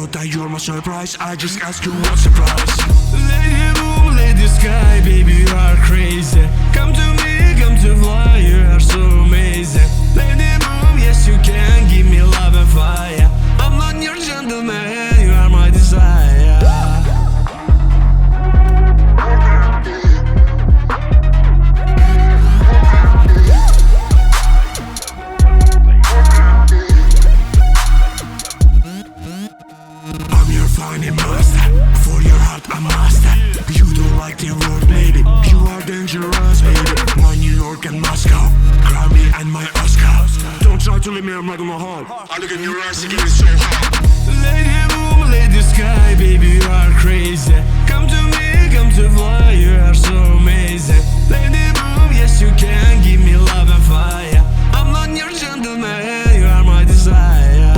know that you're my surprise. I just ask you what's the price. Lady boom, lady sky, baby you are crazy. Come to me, come to fly, you are so amazing. Lady boom, yes you can give me love and fire. I'm not your gentleman, you are my desire. I'm your finding master. For your heart I'm master. You don't like the word lady. You are dangerous baby. My New York and Moscow, Grammy and my Oscar. Don't try to leave me on my heart. I look in your eyes again, it's so hot. Lady boom, lady sky, baby you are crazy. Come to me, come to fly, you are so amazing. Lady boom, yes you can give me love and fire. I'm not your gentleman, you are my desire.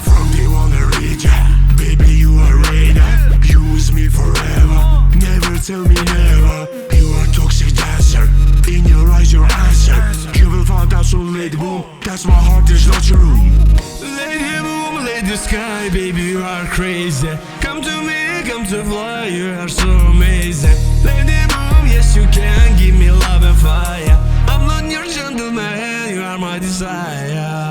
From the one I read ya, baby you are radar. Use me forever, never tell me never. You are toxic dancer, in your eyes your answer. You will find out soon lady boom, that's my heart is not your room. Lady boom, lady sky, baby you are crazy. Come to me, come to fly, you are so amazing. Lady boom, yes you can give me love and fire. I'm not your gentleman, you are my desire.